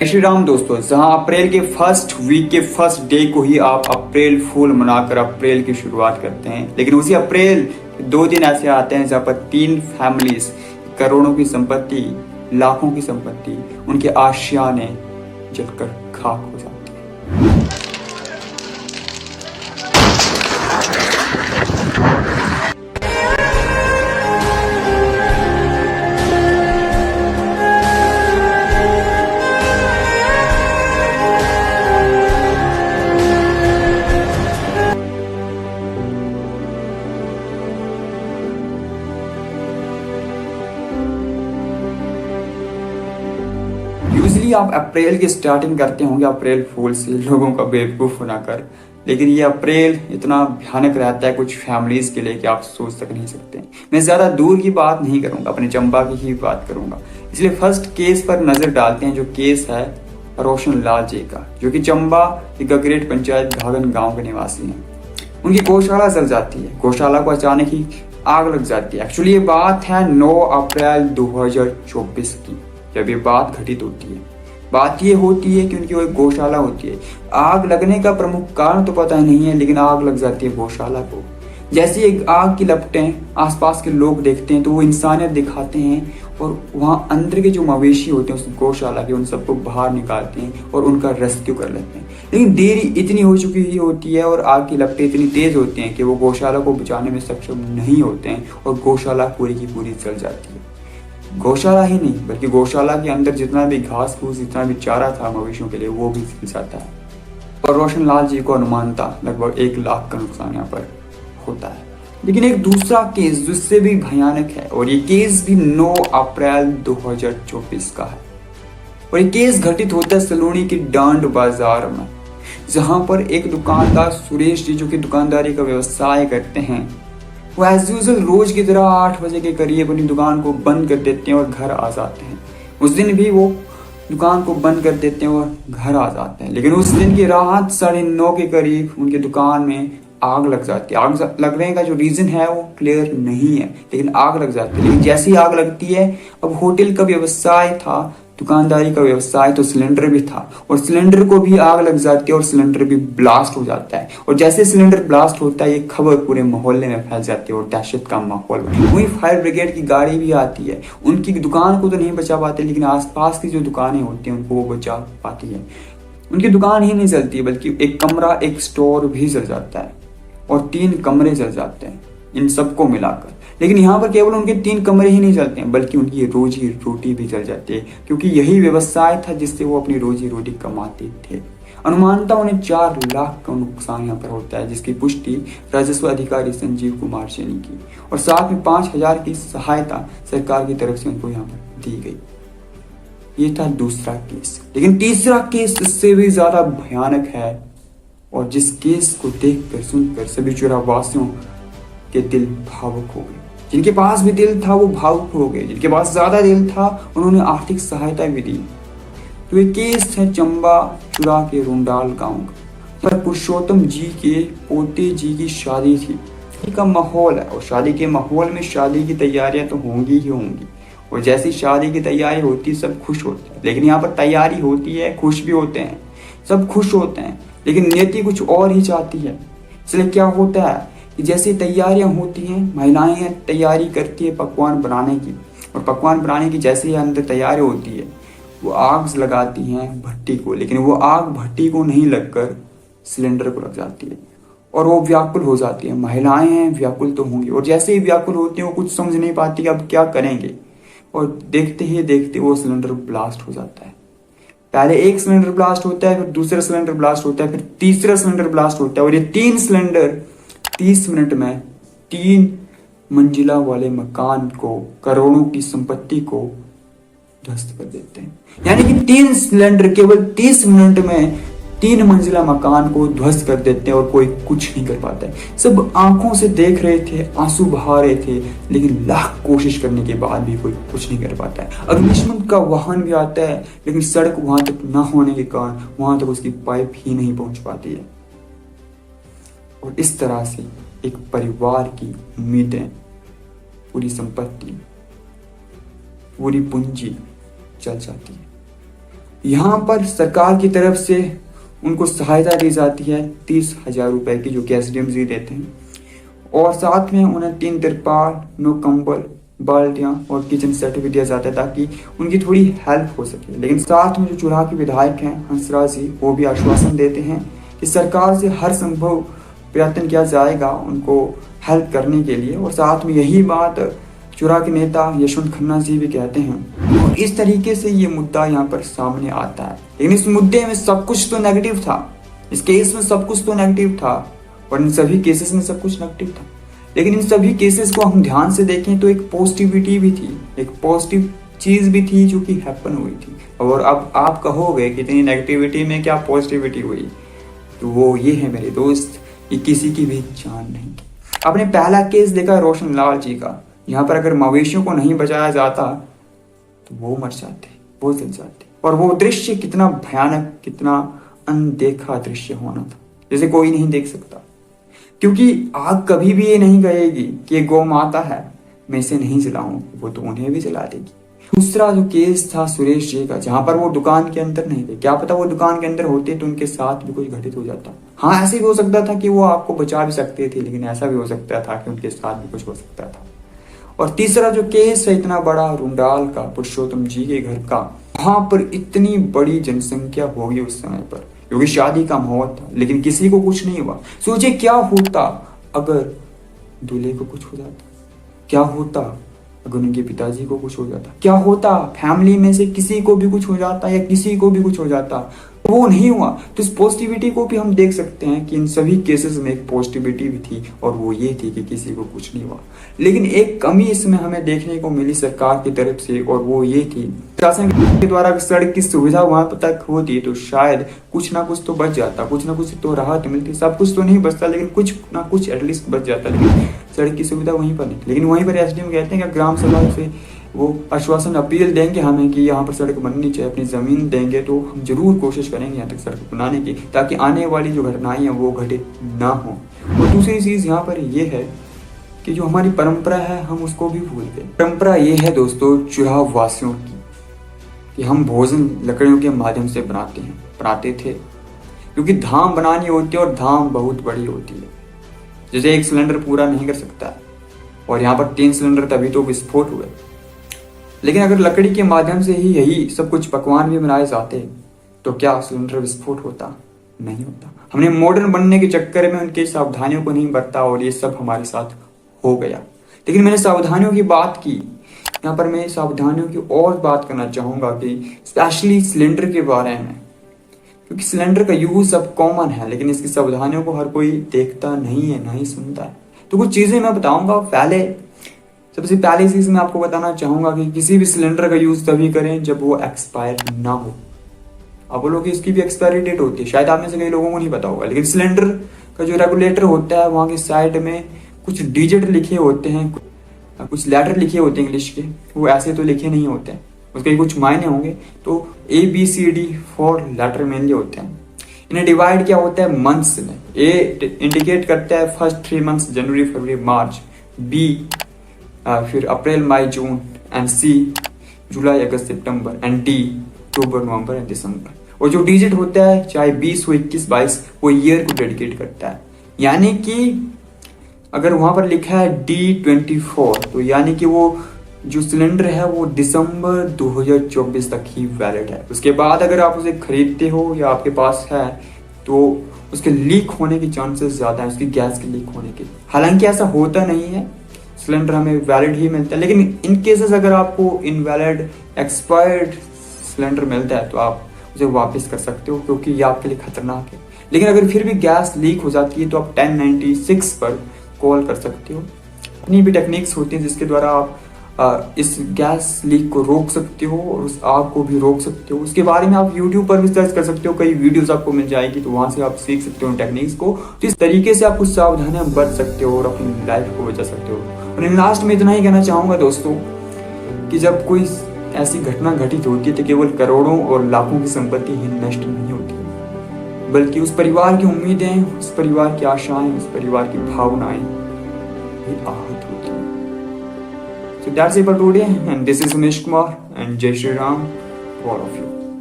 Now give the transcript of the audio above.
श्री राम दोस्तों, जहां अप्रैल के फर्स्ट वीक के फर्स्ट डे को ही आप अप्रैल फूल मनाकर अप्रैल की शुरुआत करते हैं, लेकिन उसी अप्रैल 2 दिन ऐसे आते हैं जहां पर 3 फैमिलीज करोड़ों की संपत्ति, लाखों की संपत्ति, उनके आशियाने जलकर खाक हो जाती है। यूजली आप अप्रैल की स्टार्टिंग करते होंगे अप्रैल फूल से, लोगों का बेवकूफ बनाकर, लेकिन ये अप्रैल इतना भयानक रहता है कुछ फैमिलीज के लिए कि आप सोच तक नहीं सकते। मैं ज्यादा दूर की बात नहीं करूंगा, अपने चंबा की ही बात करूंगा। इसलिए फर्स्ट केस पर नजर डालते हैं, जो केस है रोशन लाल जी का, जो कि चंबा की गगरेट पंचायत घाघन गांव के निवासी हैं। उनकी गौशाला जल जाती है, गौशाला को अचानक ही आग लग जाती है। एक्चुअली ये बात है 9 अप्रैल 2024 की, जब ये बात घटित होती है। बात ये होती है कि उनकी वो एक गौशाला होती है। आग लगने का प्रमुख कारण तो पता नहीं है, लेकिन आग लग जाती है गौशाला को। जैसे एक आग की लपटें आसपास के लोग देखते हैं तो वो इंसानियत दिखाते हैं और वहाँ अंदर के जो मवेशी होते हैं उस गौशाला के, उन सबको बाहर निकालते हैं और उनका रेस्क्यू कर लेते हैं। लेकिन देरी इतनी हो चुकी होती है और आग की लपटें इतनी तेज होती हैं कि वो गौशाला को बचाने में सक्षम नहीं होते हैं और गौशाला पूरी की पूरी जल जाती है। गौशाला ही नहीं बल्कि गौशाला के अंदर जितना भी घास फूस, जितना भी चारा था मवेशियों के लिए, वो भी जल जाता है। और रोशन लाल जी को अनुमानतः लगभग 1 लाख का नुकसान यहाँ पर होता है। लेकिन एक दूसरा केस जिससे भी भयानक है, और ये केस भी 9 अप्रैल 2024 का है। और ये केस घटित होता है सलूनी के डांड बाजार में, जहां पर एक दुकानदार सुरेश जी, जो कि दुकानदारी का व्यवसाय करते हैं, वो एज यूजुअल रोज की तरह 8 बजे के करीब अपनी दुकान को बंद कर देते हैं और घर आ जाते हैं। उस दिन भी वो दुकान को बंद कर देते हैं और घर आ जाते हैं। लेकिन उस दिन की रात 9:30 के करीब उनकी दुकान में आग लग जाती है। आग लगने का जो रीजन है वो क्लियर नहीं है, लेकिन आग लग जाती है। लेकिन जैसी आग लगती है, अब होटल का व्यवसाय था, दुकानदारी का व्यवसाय, तो सिलेंडर भी था, और सिलेंडर को भी आग लग जाती है और सिलेंडर भी ब्लास्ट हो जाता है। और जैसे सिलेंडर ब्लास्ट होता है, ये खबर पूरे मोहल्ले में फैल जाती है और दहशत का माहौल। वही फायर ब्रिगेड की गाड़ी भी आती है। उनकी दुकान को तो नहीं बचा पाते, लेकिन आसपास की जो दुकानें होती हैं उनको वो बचा पाती है। उनकी दुकान ही नहीं जलती, बल्कि एक कमरा, एक स्टोर भी जल जाता है और 3 कमरे जल जाते हैं इन सबको मिलाकर। लेकिन यहाँ पर केवल उनके 3 कमरे ही नहीं जलते हैं, बल्कि उनकी रोजी रोटी भी जल जाती है, क्योंकि यही व्यवसाय था जिससे वो अपनी रोजी रोटी कमाते थे। अनुमानतः उन्हें 4 लाख का नुकसान यहाँ पर होता है, जिसकी पुष्टि राजस्व अधिकारी संजीव कुमार से ने की, और साथ में 5,000 की सहायता सरकार की तरफ से उनको यहाँ पर दी गई। ये था दूसरा केस। लेकिन तीसरा केस इससे भी ज्यादा भयानक है, और जिस केस को देखकर सुनकर सभी चुरावासियों के दिल भावुक हो गए। जिनके पास भी दिल था वो भावुक हो गए, जिनके पास ज्यादा दिल था उन्होंने आर्थिक सहायता भी दी। तो ये केस है चंबा चुरा के रुंडाल गांव का, पर पुरुषोत्तम जी के पोते जी की शादी थी। शादी का माहौल है, और शादी के माहौल में शादी की तैयारियां तो होंगी ही होंगी, और जैसी शादी की तैयारी होती है सब खुश होते हैं। लेकिन यहाँ पर तैयारी होती है, खुश भी होते हैं, सब खुश होते हैं, लेकिन नियति कुछ और ही चाहती है। इसलिए क्या होता है कि जैसी तैयारियां होती हैं, महिलाएं तैयारी करती है पकवान बनाने की, और पकवान बनाने की जैसे ही अंदर तैयारी होती है, वो आग लगाती हैं भट्टी को। लेकिन वो आग भट्टी को नहीं लगकर सिलेंडर को लग जाती है, और वो व्याकुल हो जाती है। महिलाएं हैं, व्याकुल तो होंगी, और जैसे ही व्याकुल होती हैं वो कुछ समझ नहीं पाती कि अब क्या करेंगे, और देखते ही देखते वो सिलेंडर ब्लास्ट हो जाता है। पहले एक सिलेंडर ब्लास्ट होता है, फिर दूसरा सिलेंडर ब्लास्ट होता है, फिर तीसरा सिलेंडर ब्लास्ट होता है, और ये 3 सिलेंडर 30 मिनट में 3 मंजिला वाले मकान को, करोड़ों की संपत्ति को ध्वस्त कर देते हैं। यानी कि 3 सिलेंडर केवल 30 मिनट में 3 मंजिला मकान को ध्वस्त कर देते हैं, और कोई कुछ नहीं कर पाता है। सब आंखों से देख रहे थे, आंसू बहा रहे थे, लेकिन लाख कोशिश करने के बाद भी कोई कुछ नहीं कर पाता है। अग्निशमन का वाहन भी आता है, लेकिन सड़क वहां तक ना होने के कारण वहां तक उसकी पाइप ही नहीं पहुंच पाती है। और इस तरह से एक परिवार की उम्मीदें, पूरी संपत्ति, पूरी पूंजी चल जाती है। यहाँ पर सरकार की तरफ से उनको सहायता दी जाती है 30,000 रुपए की, जो कि एसडीएम जी देते हैं, और साथ में उन्हें 3 तिरपाल, 9 कंबल, बाल्टियां और किचन सेट भी दिया जाता है ताकि उनकी थोड़ी हेल्प हो सके। लेकिन साथ में जो चुराह के विधायक हैं हंसराज जी, वो भी आश्वासन देते हैं कि सरकार से हर संभव प्रयत्न किया जाएगा उनको हेल्प करने के लिए, और साथ में यही बात चुराह के नेता यशवंत खन्ना जी भी कहते हैं। और इस तरीके से ये मुद्दा यहाँ पर सामने आता है। लेकिन इस मुद्दे में सब कुछ तो नेगेटिव था, इस केस में सब कुछ तो नेगेटिव था, और इन सभी केसेस में सब कुछ नेगेटिव था। लेकिन इन सभी केसेस को हम ध्यान से देखें तो एक पॉजिटिविटी भी थी, एक पॉजिटिव चीज भी थी जो कि हैपन हुई थी। और अब आप कहोगे कि इतनी नेगेटिविटी में क्या पॉजिटिविटी हुई, तो वो ये है मेरे दोस्त, ये किसी की भी जान नहीं। आपने पहला केस देखा रोशन लाल जी का, यहाँ पर अगर मवेशियों को नहीं बचाया जाता तो वो मर जाते, वो जल जाते। और वो दृश्य कितना भयानक, कितना अनदेखा दृश्य होना था, जैसे कोई नहीं देख सकता, क्योंकि आग कभी भी ये नहीं कहेगी कि ये गौ माता है, मैं इसे नहीं जलाऊं, वो तो उन्हें भी जला देगी। दूसरा जो केस था सुरेश जी का, जहां पर वो दुकान के अंदर नहीं थे, क्या पता वो दुकान के अंदर होते तो उनके साथ भी कुछ घटित हो जाता। हाँ, ऐसे भी हो सकता था कि वो आपको बचा भी सकते थे, लेकिन ऐसा भी हो सकता था कि उनके साथ भी कुछ हो सकता था। और तीसरा जो केस है इतना बड़ा रुंडाल का, पुरुषोत्तम जी के घर का, वहां पर इतनी बड़ी जनसंख्या होगी उस समय पर, क्योंकि शादी का माहौल था, लेकिन किसी को कुछ नहीं हुआ। सोचिए क्या होता अगर दूल्हे को कुछ हो जाता, क्या होता अगर उनके पिताजी को कुछ हो जाता, क्या होता फैमिली में से किसी को भी कुछ हो जाता या किसी को भी कुछ हो जाता। वो नहीं हुआ। तो इस पॉजिटिविटी को भी हम देख सकते हैं कि इन सभी केसेस में एक पॉजिटिविटी भी थी, और वो ये थी कि किसी को कुछ नहीं हुआ। लेकिन एक कमी इसमें हमें देखने को मिली सरकार की तरफ से, और वो ये थी शासन के द्वारा सड़क की सुविधा वहां तक होती तो शायद कुछ ना कुछ तो बच जाता, कुछ ना कुछ तो राहत मिलती। सब कुछ तो नहीं बचता, लेकिन कुछ ना कुछ एटलीस्ट बच जाता। लेकिन सड़क की सुविधा वहीं पर नहीं। लेकिन वहीं पर एसडीएम कहते हैं कि ग्राम सभा से वो आश्वासन अपील देंगे हमें कि यहाँ पर सड़क बननी चाहिए, अपनी जमीन देंगे तो हम जरूर कोशिश करेंगे यहाँ तक सड़क बनाने की, ताकि आने वाली जो घटनाएं हैं वो घटित ना हो। और दूसरी चीज यहाँ पर ये है कि जो हमारी परंपरा है हम उसको भी भूल गए। परंपरा ये है दोस्तों चुराह वासियों की, कि हम भोजन लकड़ियों के माध्यम से बनाते थे, क्योंकि धाम बनानी होती है और धाम बहुत बड़ी होती है। जैसे एक सिलेंडर पूरा नहीं कर सकता, और यहाँ पर 3 सिलेंडर तभी तो विस्फोट हुए। लेकिन अगर लकड़ी के माध्यम से ही यही सब कुछ पकवान भी बनाए जाते तो क्या सिलेंडर विस्फोट होता? नहीं होता। हमने मॉडर्न बनने के चक्कर में उनकी सावधानियों को नहीं बरता और ये सब हमारे साथ हो गया। लेकिन मैंने सावधानियों की बात की, यहाँ पर मैं सावधानियों की और बात करना चाहूंगा कि स्पेशली सिलेंडर के बारे में, क्योंकि सिलेंडर का यूज अब कॉमन है, लेकिन इसकी सावधानियों को हर कोई देखता नहीं है, नहीं सुनता है। तो कुछ चीजें मैं बताऊंगा। सबसे पहली चीज मैं आपको बताना चाहूंगा कि किसी भी सिलेंडर का यूज तभी करें जब वो एक्सपायर ना हो। आप बोलोगे इसकी भी एक्सपायरी डेट होती है, शायद आप में से कई लोगों को नहीं पता होगा, लेकिन सिलेंडर का जो रेगुलेटर होता है वहां की साइड में कुछ डिजिट लिखे होते हैं, कुछ लेटर लिखे होते हैं इंग्लिश के, वो ऐसे तो लिखे नहीं होते हैं, उसके कुछ मायने होंगे। तो ABCD 4 लेटर मेनली होते हैं। इन्हें डिवाइड क्या होता है मंथ्स में। ए इंडिकेट करता है फर्स्ट 3 मंथ्स, जनवरी फरवरी मार्च, B फिर अप्रैल मई जून, एंड C जुलाई अगस्त सितंबर, एंड D अक्टूबर नवंबर एंड दिसंबर। और जो डिजिट होता है चाहे 20 हो 21 22, वो ईयर को डेडिकेट करता है। यानी कि अगर वहां पर लिखा है D24 तो यानी कि वो जो सिलेंडर है वो दिसंबर 2024 तक ही वैलिड है। उसके बाद अगर आप उसे खरीदते हो या आपके पास है तो उसके लीक होने के चांसेस ज्यादा है, उसकी गैस के लीक होने के। हालांकि ऐसा होता नहीं है, सिलेंडर हमें वैलिड ही मिलता है। लेकिन इन केसेस अगर आपको इनवैलिड एक्सपायर्ड सिलेंडर मिलता है तो आप उसे वापस कर सकते हो, क्योंकि ये आपके लिए खतरनाक है। लेकिन अगर फिर भी गैस लीक हो जाती है तो आप 1096 पर कॉल कर सकते हो। अपनी भी टेक्निक्स होती हैं जिसके द्वारा आप इस गैस लीक को रोक सकते हो और उस आग को भी रोक सकते हो। उसके बारे में आप YouTube पर भी सर्च कर सकते हो, कई वीडियोस आपको मिल जाएगी, तो वहां से आप सीख सकते हो टेक्निक्स को। तो इस तरीके से आप कुछ सावधानियां बरत सकते हो और अपनी लाइफ को बचा सकते हो। और लास्ट में इतना ही कहना चाहूंगा दोस्तों कि जब कोई ऐसी घटना घटित होती है तो केवल करोड़ों और लाखों की संपत्ति ही नष्ट नहीं होती, बल्कि उस परिवार की उम्मीदें, उस परिवार की आशाएं, उस परिवार की भावनाएं भी आहत होती हैं। So that's it for today, and this is Umesh Kumar, and Jai Shri Ram to all of you.